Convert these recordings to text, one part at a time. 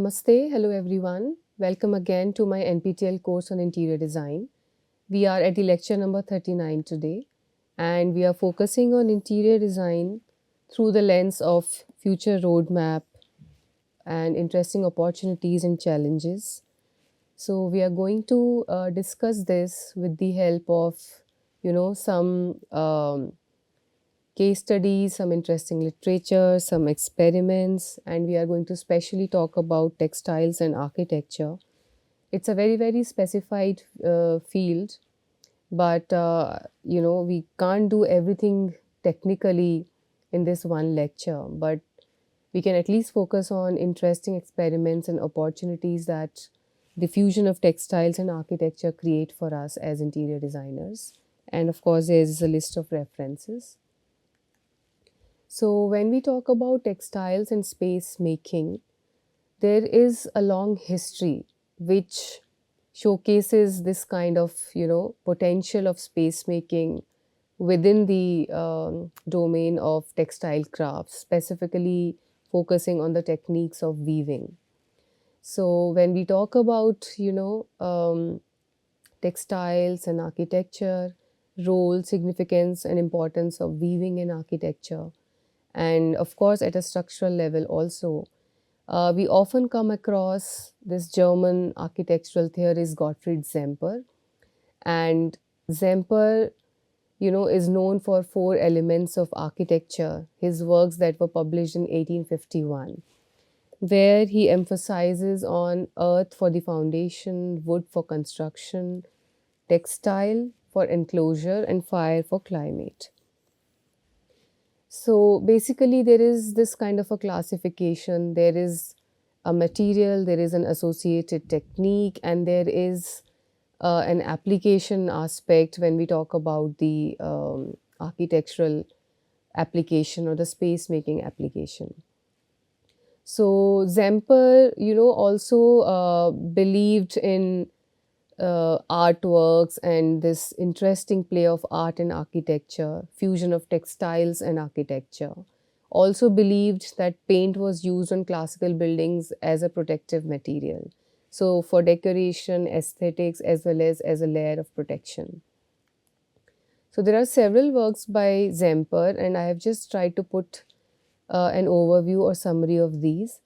Namaste, hello everyone. Welcome again to my NPTEL course on interior design. We are at the lecture number 39 today, and we are focusing on interior design through the lens of future roadmap and interesting opportunities and challenges. So we are going to discuss this with the help of, some case studies, some interesting literature, some experiments, and we are going to specially talk about textiles and architecture. It's a very, very specified field, but we can't do everything technically in this one lecture, but we can at least focus on interesting experiments and opportunities that the fusion of textiles and architecture create for us as interior designers. And of course, there's a list of references. So, when we talk about textiles and space making, there is a long history which showcases this kind of potential of space making within the domain of textile crafts, specifically focusing on the techniques of weaving. So, when we talk about textiles and architecture, role, significance, and importance of weaving in architecture, and of course at a structural level also. We often come across this German architectural theorist Gottfried Zemper, and Zemper, is known for four elements of architecture, his works that were published in 1851, where he emphasizes on earth for the foundation, wood for construction, textile for enclosure, and fire for climate. So basically, there is this kind of a classification. There is a material, there is an associated technique, and there is an application aspect when we talk about the architectural application or the space making application. So Zemper, also believed in artworks and this interesting play of art and architecture, fusion of textiles and architecture. Also believed that paint was used on classical buildings as a protective material. So for decoration, aesthetics, as a layer of protection. So there are several works by Zemper, and I have just tried to put an overview or summary of these.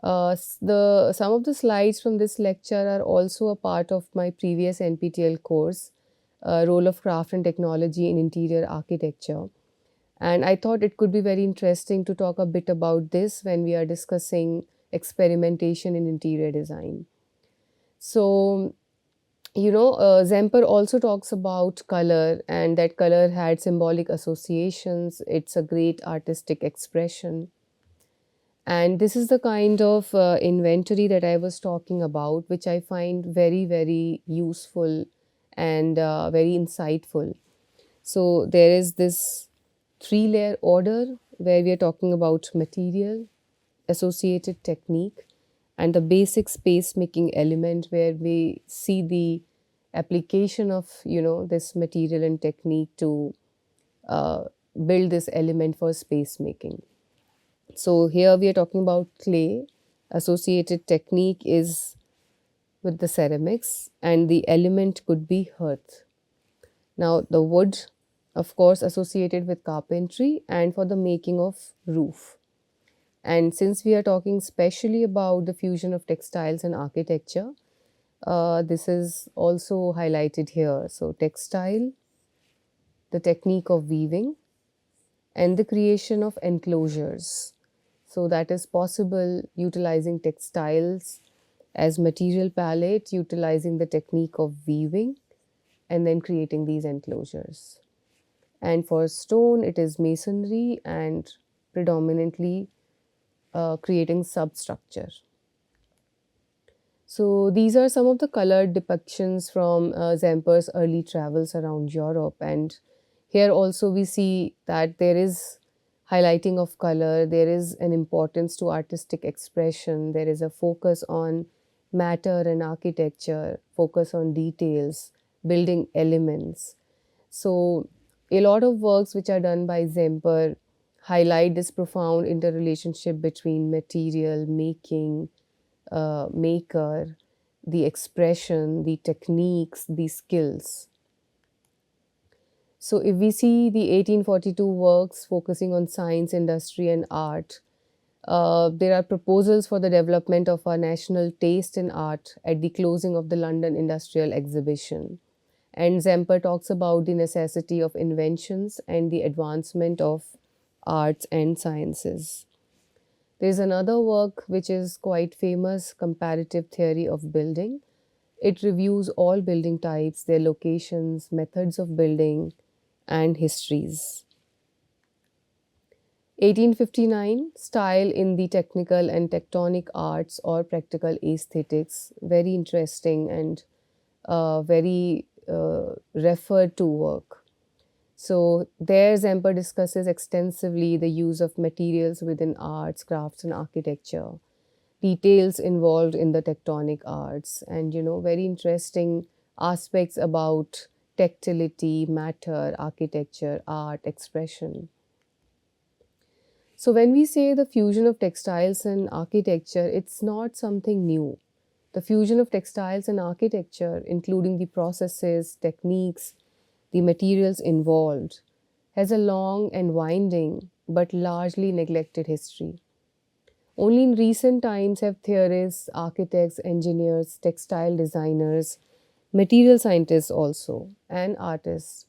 Some of the slides from this lecture are also a part of my previous NPTEL course, Role of Craft and Technology in Interior Architecture. And I thought it could be very interesting to talk a bit about this when we are discussing experimentation in interior design. So, Zemper also talks about color, and that color had symbolic associations. It's a great artistic expression. And this is the kind of inventory that I was talking about, which I find very, very useful and very insightful. So there is this three-layer order where we are talking about material, associated technique, and the basic space making element where we see the application of this material and technique to uh, build this element for space making. So here we are talking about clay. Associated technique is with the ceramics, and the element could be earth. Now the wood, of course, associated with carpentry and for the making of roof. And since we are talking specially about the fusion of textiles and architecture, this is also highlighted here. So textile, the technique of weaving, and the creation of enclosures. So that is possible utilizing textiles as material palette, utilizing the technique of weaving, and then creating these enclosures. And for stone, it is masonry and predominantly creating substructure. So these are some of the colored depictions from Zemper's early travels around Europe. And here also we see that there is highlighting of color, there is an importance to artistic expression, there is a focus on matter and architecture, focus on details, building elements. So a lot of works which are done by Zemper highlight this profound interrelationship between material, making, maker, the expression, the techniques, the skills. So, if we see the 1842 works focusing on science, industry, and art, there are proposals for the development of a national taste in art at the closing of the London Industrial Exhibition. And Zemper talks about the necessity of inventions and the advancement of arts and sciences. There's another work which is quite famous, Comparative Theory of Building. It reviews all building types, their locations, methods of building, and histories. 1859, Style in the Technical and Tectonic Arts or Practical Aesthetics. Very interesting and very referred to work. So, there Zemper discusses extensively the use of materials within arts, crafts, and architecture, details involved in the tectonic arts, and very interesting aspects about tactility, matter, architecture, art, expression. So, when we say the fusion of textiles and architecture, it's not something new. The fusion of textiles and architecture, including the processes, techniques, the materials involved, has a long and winding but largely neglected history. Only in recent times have theorists, architects, engineers, textile designers, material scientists also, and artists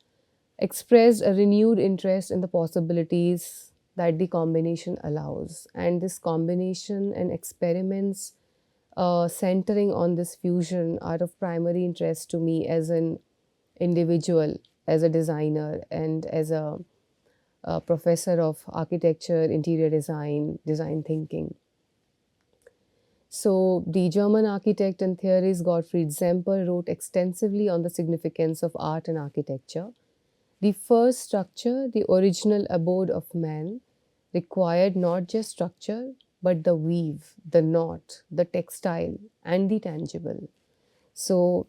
expressed a renewed interest in the possibilities that the combination allows. And this combination and experiments centering on this fusion are of primary interest to me as an individual, as a designer, and as a professor of architecture, interior design, design thinking. So, the German architect and theorist Gottfried Zemper wrote extensively on the significance of art and architecture. The first structure, the original abode of man, required not just structure, but the weave, the knot, the textile, and the tangible. So,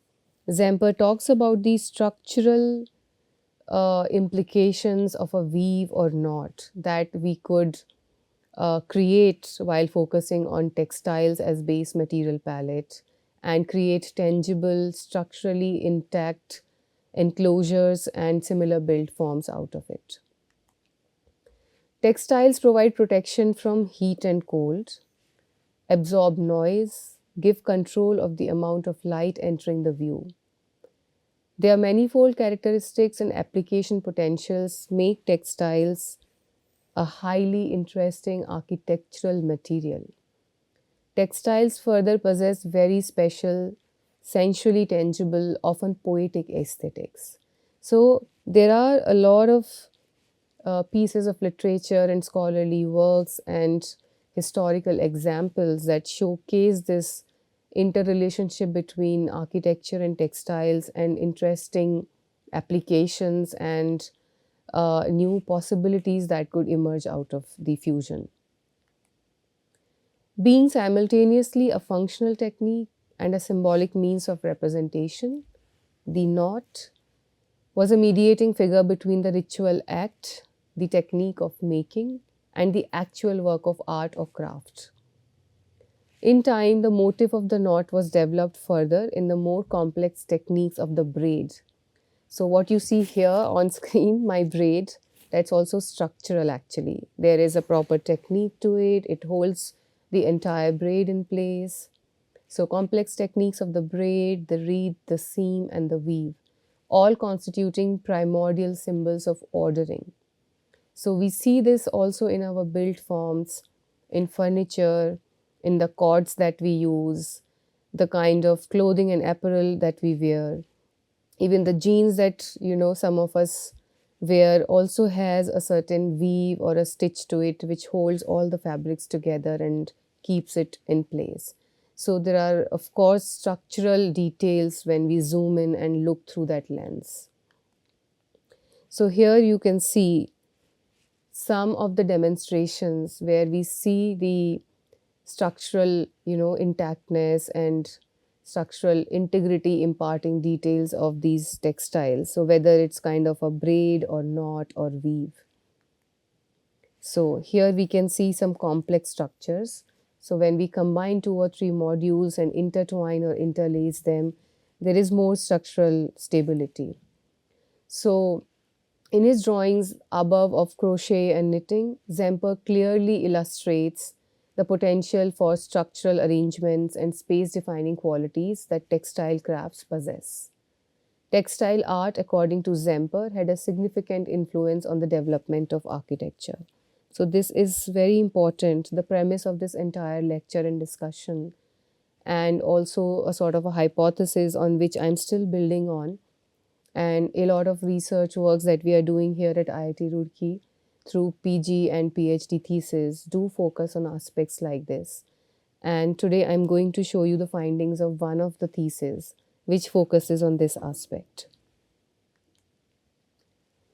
Zemper talks about the structural implications of a weave or knot that we could create while focusing on textiles as base material palette and create tangible, structurally intact enclosures and similar build forms out of it. Textiles provide protection from heat and cold, absorb noise, give control of the amount of light entering the view. Their manifold characteristics and application potentials make textiles a highly interesting architectural material. Textiles further possess very special, sensually tangible, often poetic aesthetics. So, there are a lot of pieces of literature and scholarly works and historical examples that showcase this interrelationship between architecture and textiles and interesting applications and new possibilities that could emerge out of the fusion. Being simultaneously a functional technique and a symbolic means of representation, the knot was a mediating figure between the ritual act, the technique of making, and the actual work of art or craft. In time, the motif of the knot was developed further in the more complex techniques of the braid. So, what you see here on screen, my braid, that's also structural actually. There is a proper technique to it, it holds the entire braid in place. So, complex techniques of the braid, the reed, the seam, and the weave, all constituting primordial symbols of ordering. So, we see this also in our built forms, in furniture, in the cords that we use, the kind of clothing and apparel that we wear. Even the jeans that some of us wear also has a certain weave or a stitch to it which holds all the fabrics together and keeps it in place. So there are of course structural details when we zoom in and look through that lens. So here you can see some of the demonstrations where we see the structural intactness and structural integrity imparting details of these textiles. So whether it's kind of a braid or knot or weave. So here we can see some complex structures. So when we combine 2 or 3 modules and intertwine or interlace them, there is more structural stability. So in his drawings above of crochet and knitting, Zemper clearly illustrates the potential for structural arrangements and space defining qualities that textile crafts possess. Textile art, according to Zemper, had a significant influence on the development of architecture. So, this is very important, the premise of this entire lecture and discussion, and also a sort of a hypothesis on which I'm still building on. And a lot of research works that we are doing here at IIT Roorkee through PG and PhD thesis do focus on aspects like this. And today I'm going to show you the findings of one of the theses which focuses on this aspect.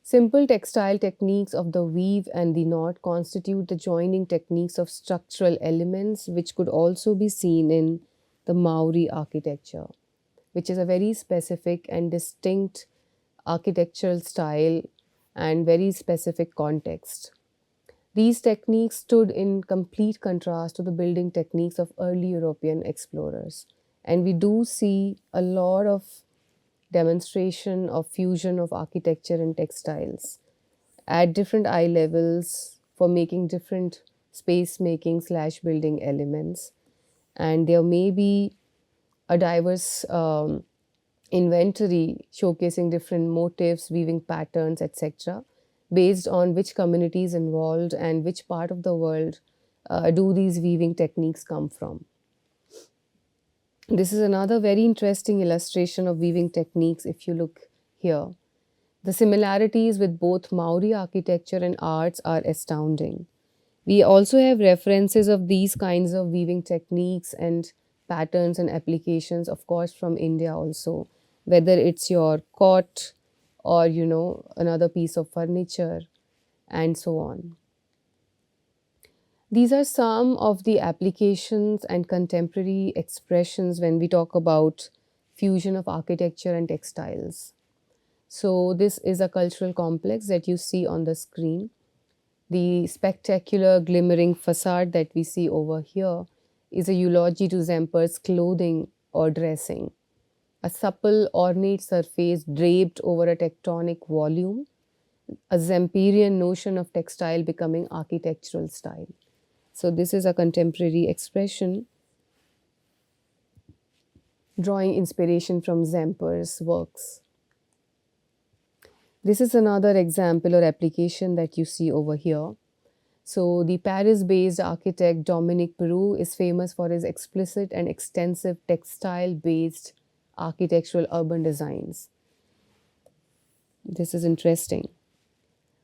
Simple textile techniques of the weave and the knot constitute the joining techniques of structural elements which could also be seen in the Maori architecture, which is a very specific and distinct architectural style and very specific context. These techniques stood in complete contrast to the building techniques of early European explorers. And we do see a lot of demonstration of fusion of architecture and textiles at different eye levels for making different space making slash building elements. And there may be a diverse inventory showcasing different motifs, weaving patterns, etc., based on which communities involved and which part of the world do these weaving techniques come from. This is another very interesting illustration of weaving techniques if you look here. The similarities with both Maori architecture and arts are astounding. We also have references of these kinds of weaving techniques and patterns and applications, of course, from India also, whether it's your cot or, another piece of furniture and so on. These are some of the applications and contemporary expressions when we talk about fusion of architecture and textiles. So this is a cultural complex that you see on the screen. The spectacular glimmering facade that we see over here is a eulogy to Zemper's clothing or dressing. A supple, ornate surface draped over a tectonic volume, a Zemperian notion of textile becoming architectural style. So this is a contemporary expression drawing inspiration from Zemper's works. This is another example or application that you see over here. So the Paris-based architect Dominique Perroux is famous for his explicit and extensive textile-based architectural urban designs. This is interesting.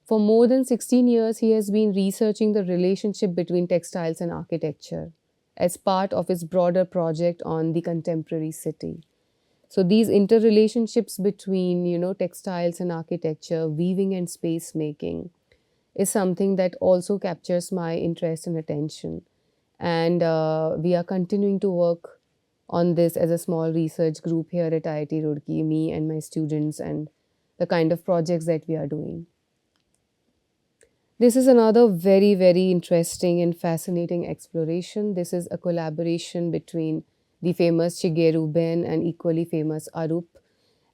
For more than 16 years, he has been researching the relationship between textiles and architecture as part of his broader project on the contemporary city. So these interrelationships between, textiles and architecture, weaving and space making is something that also captures my interest and attention. And we are continuing to work on this as a small research group here at IIT Roorkee, me and my students, and the kind of projects that we are doing. This is another very, very interesting and fascinating exploration. This is a collaboration between the famous Shigeru Ben and equally famous Arup.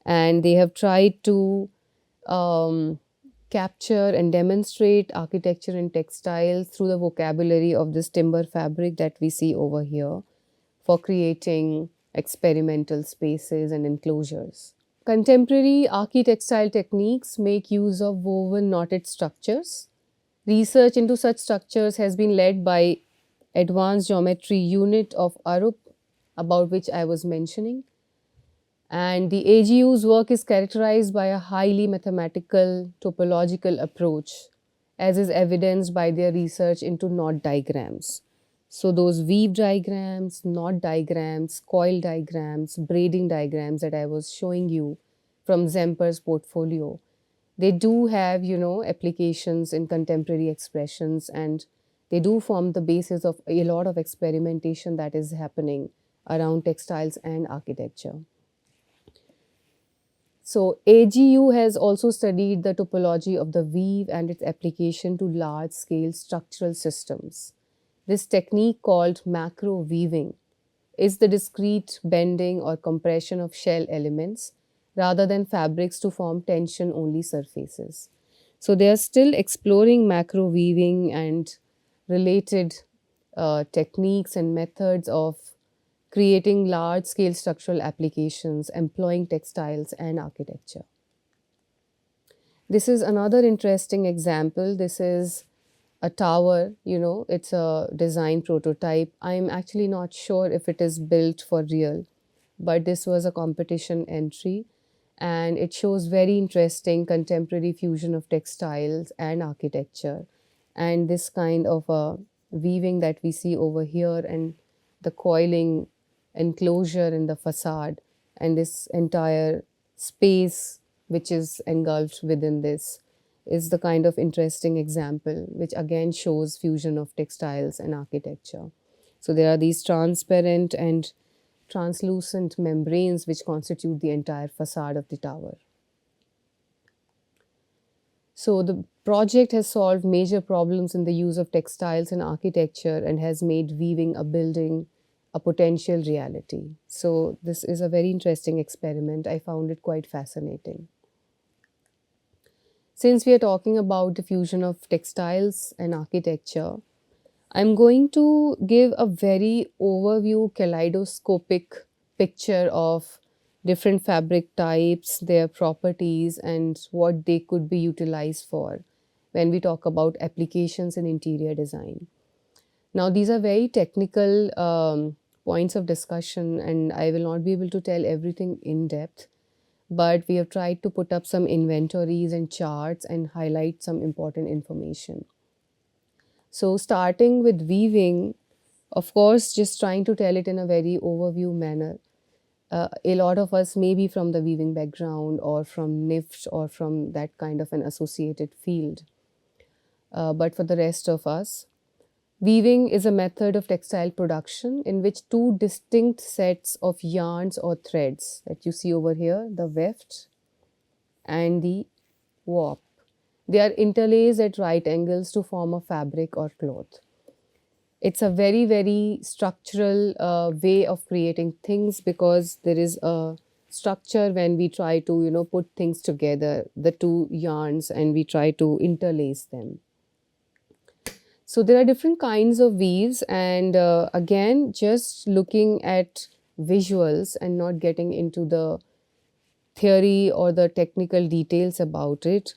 And they have tried to capture and demonstrate architecture and textiles through the vocabulary of this timber fabric that we see over here for creating experimental spaces and enclosures. Contemporary architectile techniques make use of woven knotted structures. Research into such structures has been led by Advanced Geometry Unit of Arup, about which I was mentioning. And the AGU's work is characterized by a highly mathematical topological approach, as is evidenced by their research into knot diagrams. So those weave diagrams, knot diagrams, coil diagrams, braiding diagrams that I was showing you from Zemper's portfolio, they do have, applications in contemporary expressions, and they do form the basis of a lot of experimentation that is happening around textiles and architecture. So AGU has also studied the topology of the weave and its application to large-scale structural systems. This technique, called macro weaving, is the discrete bending or compression of shell elements rather than fabrics to form tension only surfaces. So they are still exploring macro weaving and related techniques and methods of creating large scale structural applications employing textiles and architecture. This is another interesting example. This is a tower, it's a design prototype. I'm actually not sure if it is built for real, but this was a competition entry, and it shows very interesting contemporary fusion of textiles and architecture, and this kind of a weaving that we see over here, and the coiling enclosure in the facade, and this entire space which is engulfed within this is the kind of interesting example which again shows fusion of textiles and architecture. So there are these transparent and translucent membranes which constitute the entire facade of the tower. So the project has solved major problems in the use of textiles in architecture and has made weaving a building a potential reality. So this is a very interesting experiment. I found it quite fascinating. Since we are talking about the fusion of textiles and architecture, I'm going to give a very overview, kaleidoscopic picture of different fabric types, their properties, and what they could be utilized for when we talk about applications in interior design. Now, these are very technical points of discussion, and I will not be able to tell everything in depth, but we have tried to put up some inventories and charts and highlight some important information. So, starting with weaving, of course, just trying to tell it in a very overview manner. A lot of us may be from the weaving background or from NIFT or from that kind of an associated field. But for the rest of us, weaving is a method of textile production in which two distinct sets of yarns or threads that you see over here, the weft and the warp, they are interlaced at right angles to form a fabric or cloth. It's a very, very structural way of creating things because there is a structure when we try to, put things together, the two yarns, and we try to interlace them. So there are different kinds of weaves, and again, just looking at visuals and not getting into the theory or the technical details about it,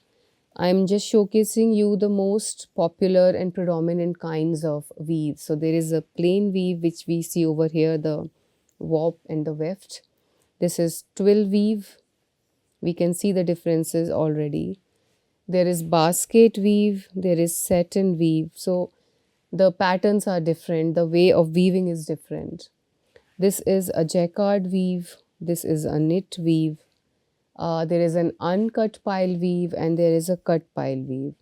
I'm just showcasing you the most popular and predominant kinds of weave. So there is a plain weave which we see over here, the warp and the weft. This is twill weave. We can see the differences already. There is basket weave, there is satin weave. So the patterns are different, the way of weaving is different. This is a jacquard weave, this is a knit weave, there is an uncut pile weave, and there is a cut pile weave.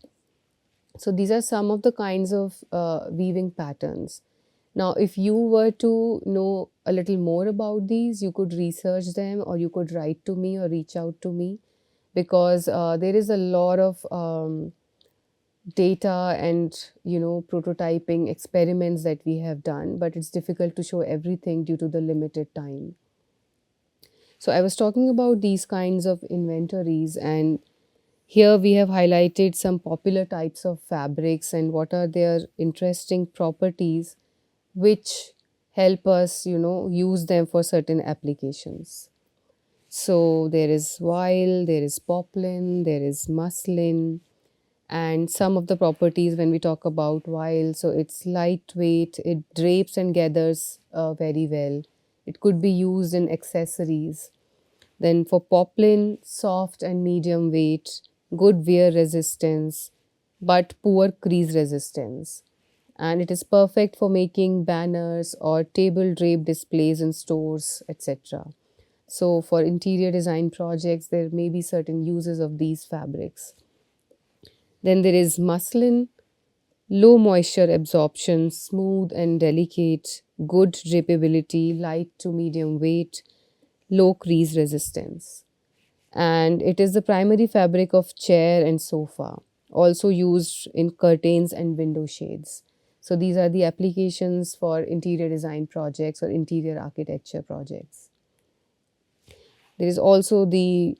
So these are some of the kinds of weaving patterns. Now, if you were to know a little more about these, you could research them, or you could write to me or reach out to me, because there is a lot of data and prototyping experiments that we have done, but it's difficult to show everything due to the limited time. So I was talking about these kinds of inventories, and here we have highlighted some popular types of fabrics and what are their interesting properties which help us, use them for certain applications. So there is voile, there is poplin, there is muslin, and some of the properties when we talk about voile, so it's lightweight, it drapes and gathers very well. It could be used in accessories. Then for poplin, soft and medium weight, good wear resistance, but poor crease resistance. And it is perfect for making banners or table drape displays in stores, etc. So for interior design projects, there may be certain uses of these fabrics. Then there is muslin, low moisture absorption, smooth and delicate, good drapability, light to medium weight, low crease resistance. And it is the primary fabric of chair and sofa, also used in curtains and window shades. So these are the applications for interior design projects or interior architecture projects. There is also the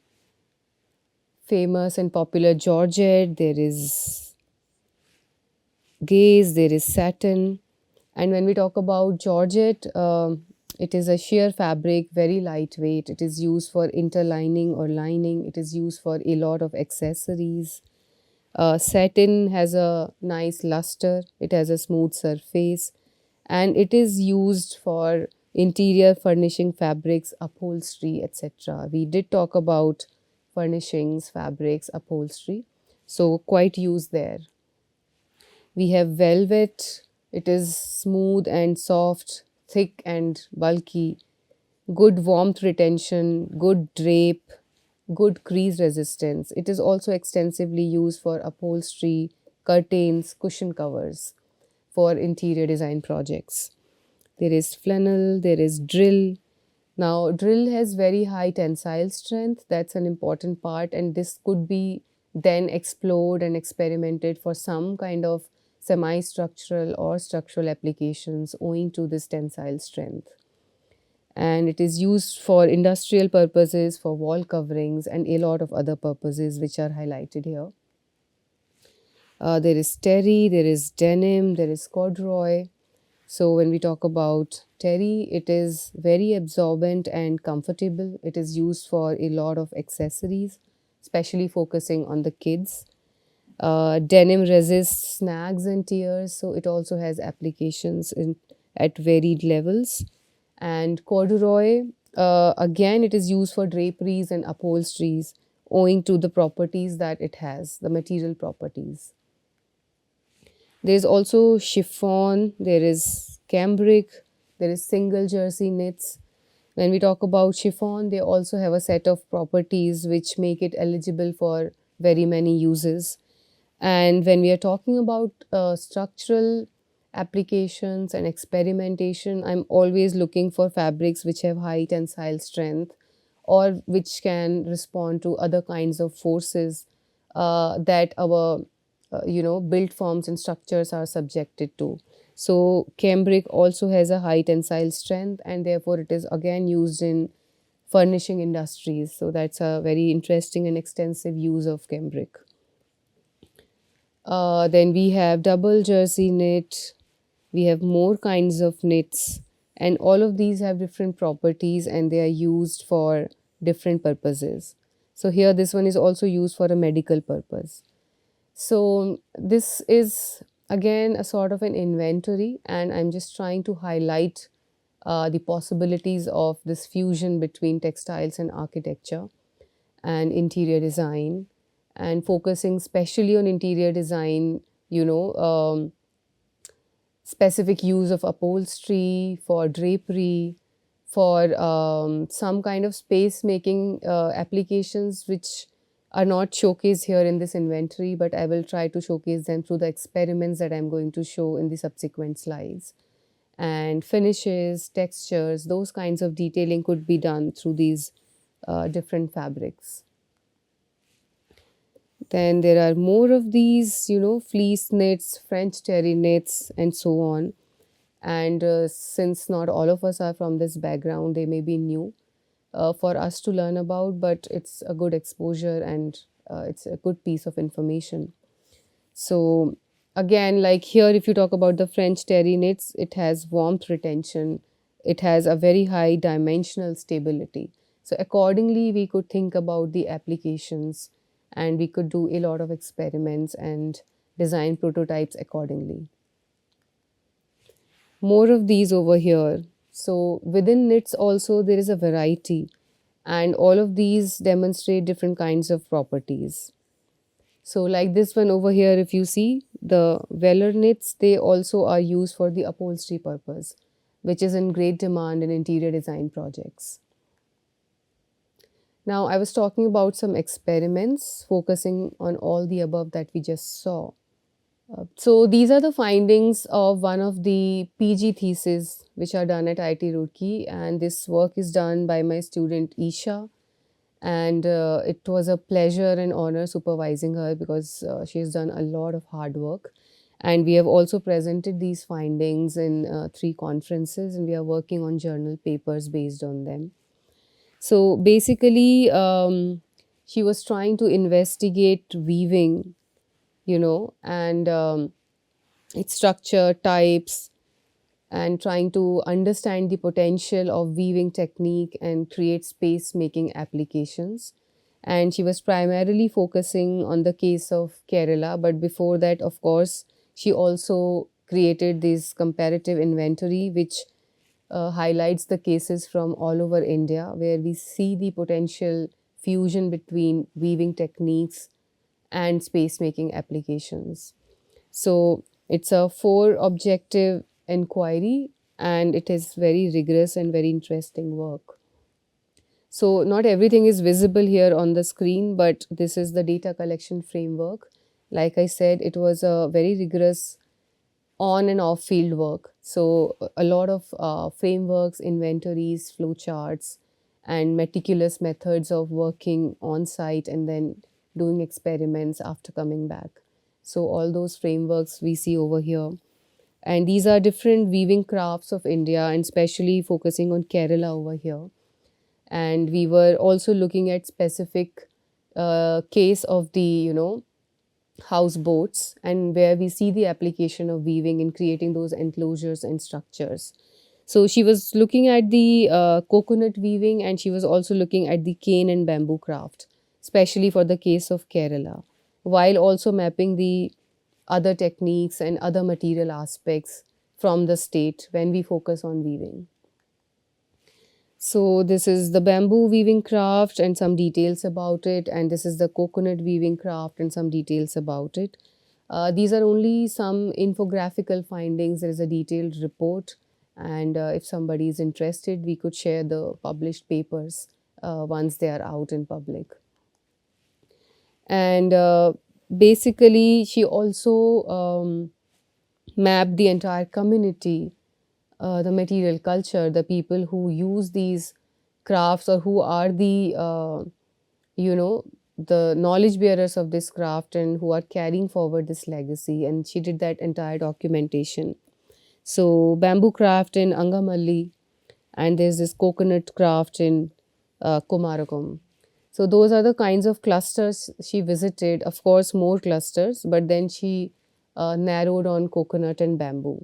famous and popular Georgette, there is gaze, there is satin. And when we talk about Georgette, it is a sheer fabric, very lightweight. It is used for interlining or lining. It is used for a lot of accessories. Satin has a nice luster. It has a smooth surface. And it is used for interior furnishing fabrics, upholstery, etc. We did talk about furnishings, fabrics, upholstery. So quite used there. We have velvet. It is smooth and soft, thick and bulky, good warmth retention, good drape, good crease resistance. It is also extensively used for upholstery, curtains, cushion covers for interior design projects. There is flannel, there is drill. Now, drill has very high tensile strength. That's an important part, and this could be then explored and experimented for some kind of semi structural or structural applications owing to this tensile strength. And it is used for industrial purposes, for wall coverings, and a lot of other purposes which are highlighted here. There is terry, there is denim, there is corduroy. So when we talk about terry, it is very absorbent and comfortable. It is used for a lot of accessories, especially focusing on the kids. Denim resists snags and tears, so it also has applications at varied levels. And corduroy, again, it is used for draperies and upholsteries owing to the properties that it has, the material properties. There is also chiffon, there is cambric, there is single jersey knits. When we talk about chiffon, they also have a set of properties which make it eligible for very many uses. And when we are talking about structural applications and experimentation, I'm always looking for fabrics which have high tensile strength or which can respond to other kinds of forces that our built forms and structures are subjected to. So cambric also has a high tensile strength, and therefore it is again used in furnishing industries. So that's a very interesting and extensive use of cambric. Then we have double jersey knit, we have more kinds of knits, and all of these have different properties and they are used for different purposes. So here this one is also used for a medical purpose. So this is again a sort of an inventory, and I'm just trying to highlight the possibilities of this fusion between textiles and architecture and interior design, and focusing specially on interior design, specific use of upholstery, for drapery, for some kind of space making applications which are not showcased here in this inventory, but I will try to showcase them through the experiments that I'm going to show in the subsequent slides. And finishes, textures, those kinds of detailing could be done through these different fabrics. Then there are more of these, fleece knits, French terry knits, and so on. And since not all of us are from this background, they may be new for us to learn about, but it's a good exposure and it's a good piece of information. So again, like here, if you talk about the French terry knits, it has warmth retention. It has a very high dimensional stability. So accordingly, we could think about the applications and we could do a lot of experiments and design prototypes accordingly. More of these over here. So within knits also there is a variety, and all of these demonstrate different kinds of properties. So like this one over here, if you see the velour knits, they also are used for the upholstery purpose, which is in great demand in interior design projects. Now I was talking about some experiments focusing on all the above that we just saw. So these are the findings of one of the PG theses which are done at IIT Roorkee, and this work is done by my student Isha, and it was a pleasure and honor supervising her because she has done a lot of hard work. And we have also presented these findings in 3 conferences, and we are working on journal papers based on them. So basically, she was trying to investigate weaving, and its structure, types, and trying to understand the potential of weaving technique and create space making applications. And she was primarily focusing on the case of Kerala, but before that, of course, she also created this comparative inventory which highlights the cases from all over India where we see the potential fusion between weaving techniques and space making applications. So it's a 4 objective inquiry, and it is very rigorous and very interesting work. So not everything is visible here on the screen, but this is the data collection framework. Like I said, it was a very rigorous on and off field work. So a lot of frameworks, inventories, flowcharts, and meticulous methods of working on site and then doing experiments after coming back. So all those frameworks we see over here. And these are different weaving crafts of India, and especially focusing on Kerala over here. And we were also looking at specific case of the houseboats, and where we see the application of weaving in creating those enclosures and structures. So she was looking at the coconut weaving, and she was also looking at the cane and bamboo craft, especially for the case of Kerala, while also mapping the other techniques and other material aspects from the state when we focus on weaving. So this is the bamboo weaving craft and some details about it, and this is the coconut weaving craft and some details about it. These are only some infographical findings. There is a detailed report, and if somebody is interested, we could share the published papers once they are out in public. And basically, she also mapped the entire community, the material culture, the people who use these crafts, or who are you know, the knowledge bearers of this craft and who are carrying forward this legacy. And she did that entire documentation. So, bamboo craft in Angamalli, and there's this coconut craft in Kumarakom. So, those are the kinds of clusters she visited. Of course, more clusters, but then she narrowed on coconut and bamboo.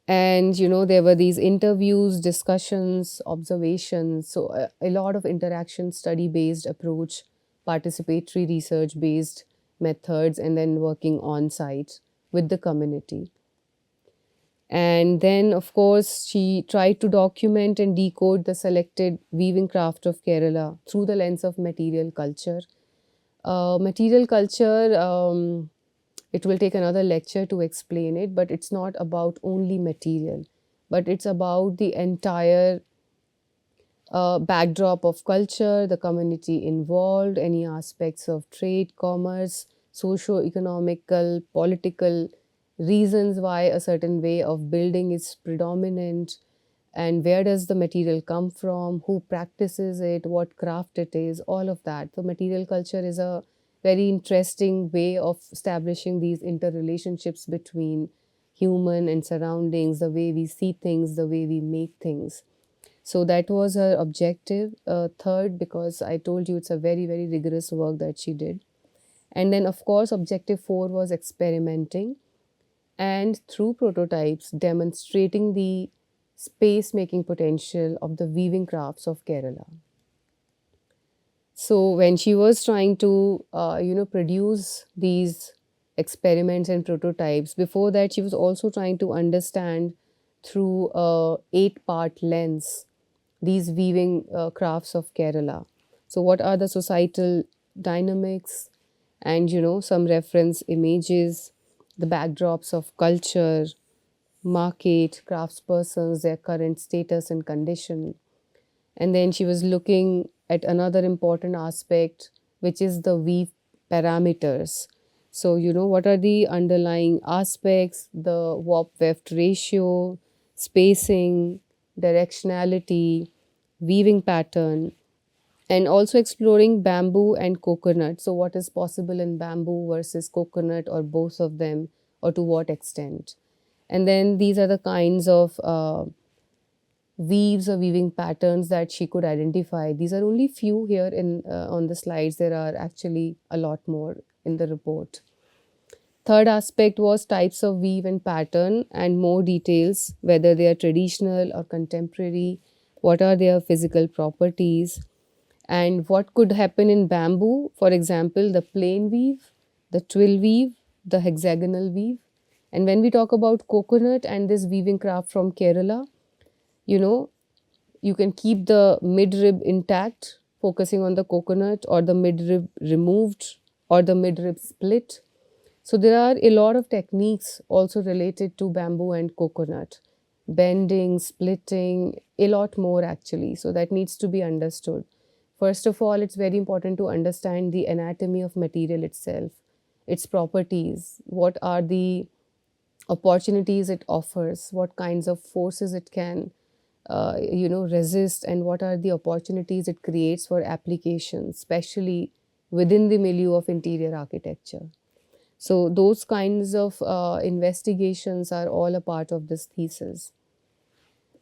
And there were these interviews, discussions, observations, so a lot of interaction, study based approach, participatory research based methods, and then working on site with the community. And then, of course, she tried to document and decode the selected weaving craft of Kerala through the lens of material culture. Material culture, it will take another lecture to explain it, but it's not about only material, but it's about the entire backdrop of culture, the community involved, any aspects of trade, commerce, socio-economical, political reasons why a certain way of building is predominant, and where does the material come from, who practices it, what craft it is, all of that. So material culture is a very interesting way of establishing these interrelationships between human and surroundings, the way we see things, the way we make things. So that was her objective. Third, because I told you it's a very, very rigorous work that she did. And then, of course, objective 4 was experimenting and through prototypes demonstrating the space making potential of the weaving crafts of Kerala. So when she was trying to, produce these experiments and prototypes, before that she was also trying to understand through a 8-part lens these weaving crafts of Kerala. So what are the societal dynamics, and some reference images, the backdrops of culture, market, craftspersons, their current status and condition. And then she was looking at another important aspect, which is the weave parameters. So, what are the underlying aspects, the warp weft ratio, spacing, directionality, weaving pattern, And also exploring bamboo and coconut. So, what is possible in bamboo versus coconut, or both of them, or to what extent? And then these are the kinds of weaves or weaving patterns that she could identify. These are only few here in on the slides. There are actually a lot more in the report. Third aspect was types of weave and pattern, and more details, whether they are traditional or contemporary, what are their physical properties, and what could happen in bamboo. For example, the plain weave, the twill weave, the hexagonal weave. And when we talk about coconut and this weaving craft from Kerala, you know, you can keep the midrib intact, focusing on the coconut, or the midrib removed, or the midrib split. So there are a lot of techniques also related to bamboo and coconut, bending, splitting, a lot more actually. So that needs to be understood. First of all, it's very important to understand the anatomy of material itself, its properties, what are the opportunities it offers, what kinds of forces it can resist, and what are the opportunities it creates for applications, especially within the milieu of interior architecture. So those kinds of investigations are all a part of this thesis.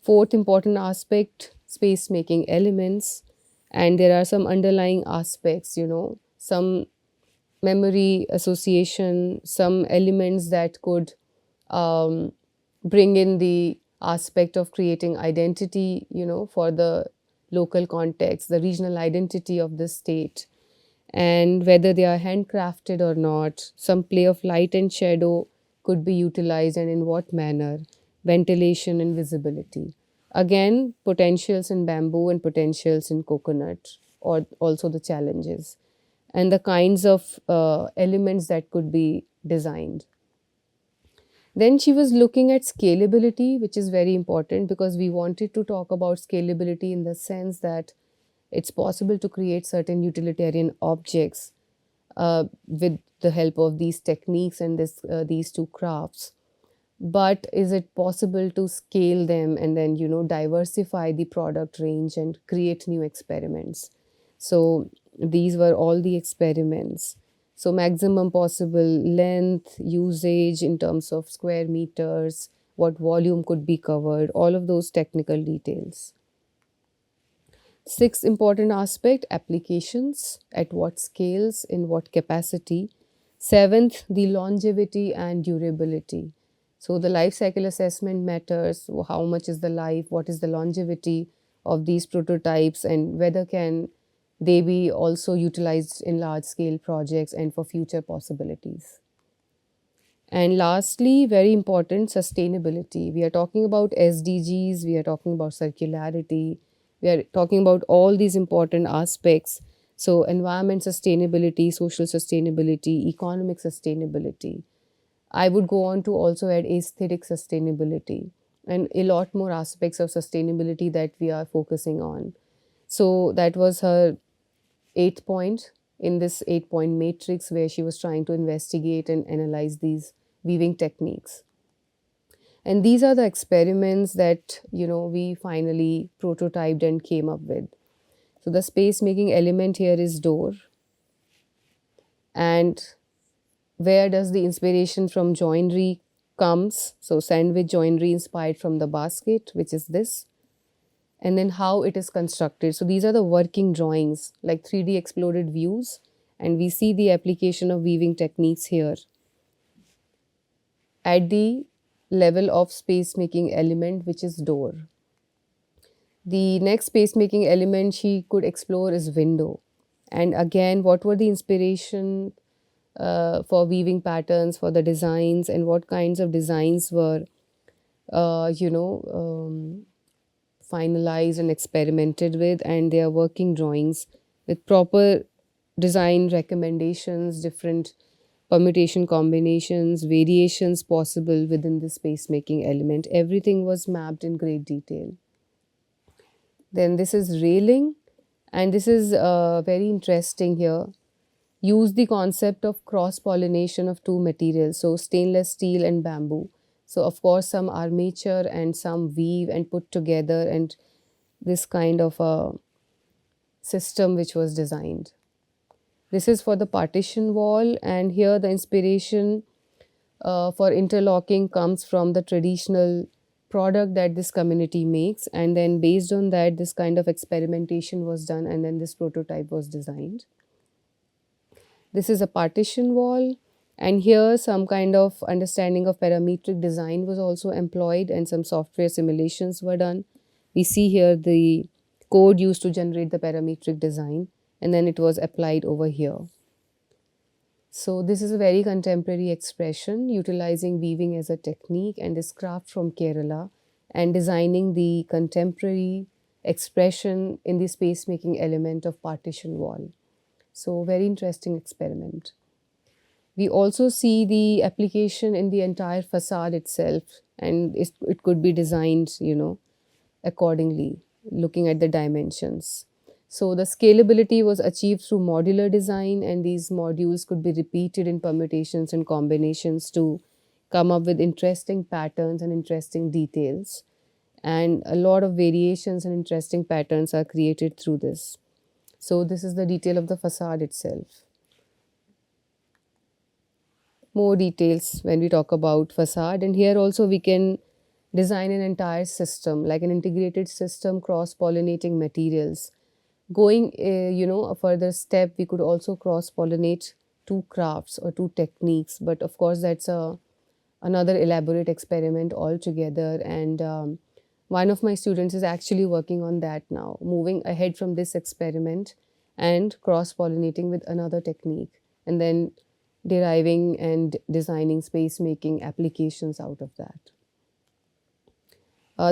Fourth important aspect, space making elements. And there are some underlying aspects, some memory association, some elements that could um, bring in the aspect of creating identity, for the local context, the regional identity of the state, and whether they are handcrafted or not. Some play of light and shadow could be utilized, and in what manner, ventilation and visibility. Again, potentials in bamboo and potentials in coconut, or also the challenges, and the kinds of elements that could be designed. Then she was looking at scalability, which is very important because we wanted to talk about scalability in the sense that it's possible to create certain utilitarian objects with the help of these techniques and these two crafts. But is it possible to scale them and then, diversify the product range and create new experiments? So these were all the experiments. So maximum possible length, usage in terms of square meters, what volume could be covered, all of those technical details. Sixth important aspect, applications, at what scales, in what capacity. Seventh, the longevity and durability. So the life cycle assessment matters. How much is the life? What is the longevity of these prototypes, and whether can they be also utilized in large scale projects and for future possibilities. And lastly, very important, sustainability. We are talking about SDGs, we are talking about circularity, we are talking about all these important aspects. So, environment sustainability, social sustainability, economic sustainability. I would go on to also add aesthetic sustainability and a lot more aspects of sustainability that we are focusing on. So, that was her eighth point in this 8-point matrix where she was trying to investigate and analyze these weaving techniques. And these are the experiments that, we finally prototyped and came up with. So the space making element here is door. And where does the inspiration from joinery comes? So sandwich joinery inspired from the basket, which is this. And then how it is constructed. So these are the working drawings, like 3D exploded views, and we see the application of weaving techniques here. At the level of space making element, which is door. The next space making element she could explore is window. And again, what were the inspiration for weaving patterns, for the designs, and what kinds of designs were, finalized and experimented with, and their working drawings with proper design recommendations, different permutation combinations, variations possible within the space making element. Everything was mapped in great detail. Then this is railing, and this is very interesting here. Use the concept of cross pollination of two materials, so stainless steel and bamboo. So of course some armature and some weave and put together, and this kind of a system which was designed. This is for the partition wall, and here the inspiration for interlocking comes from the traditional product that this community makes, and then based on that this kind of experimentation was done, and then this prototype was designed. This is a partition wall, and here some kind of understanding of parametric design was also employed and some software simulations were done. We see here the code used to generate the parametric design, and then it was applied over here. So this is a very contemporary expression utilizing weaving as a technique, and this craft from Kerala, and designing the contemporary expression in the space making element of partition wall. So very interesting experiment. We also see the application in the entire facade itself, and it could be designed, accordingly, looking at the dimensions. So the scalability was achieved through modular design, and these modules could be repeated in permutations and combinations to come up with interesting patterns and interesting details. And a lot of variations and interesting patterns are created through this. So this is the detail of the facade itself. More details when we talk about facade, and here also we can design an entire system, like an integrated system cross-pollinating materials. Going a further step, we could also cross-pollinate two crafts or two techniques, but of course that's another elaborate experiment altogether, and one of my students is actually working on that now, moving ahead from this experiment and cross-pollinating with another technique, and then deriving and designing space making applications out of that.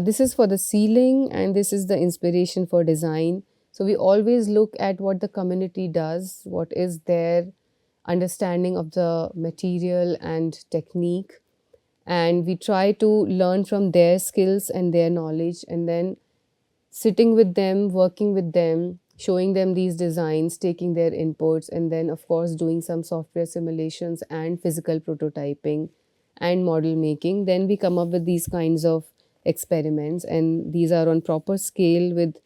This is for the ceiling, and this is the inspiration for design. So we always look at what the community does, what is their understanding of the material and technique, and we try to learn from their skills and their knowledge, and then sitting with them, working with them, showing them these designs, taking their inputs, and then of course doing some software simulations and physical prototyping and model making. Then we come up with these kinds of experiments, and these are on proper scale with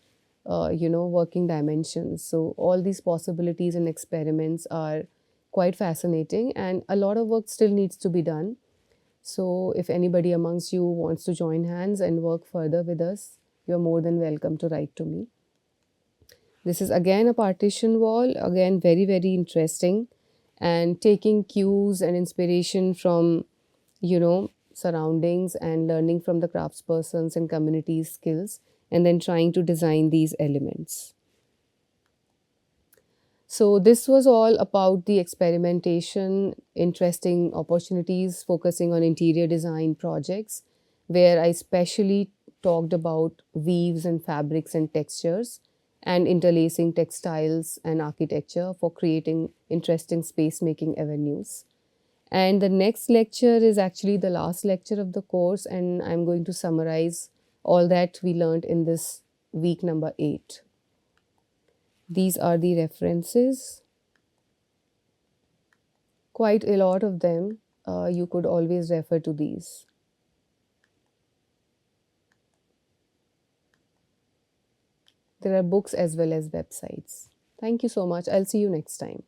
working dimensions. So all these possibilities and experiments are quite fascinating, and a lot of work still needs to be done. So if anybody amongst you wants to join hands and work further with us, you're more than welcome to write to me. This is again a partition wall, again very, very interesting, and taking cues and inspiration from, surroundings and learning from the craftspersons and community's skills, and then trying to design these elements. So this was all about the experimentation, interesting opportunities, focusing on interior design projects, where I especially talked about weaves and fabrics and textures, and interlacing textiles and architecture for creating interesting space making avenues. And the next lecture is actually the last lecture of the course, and I'm going to summarize all that we learned in this week number 8. These are the references, quite a lot of them. You could always refer to these. There are books as well as websites. Thank you so much. I'll see you next time.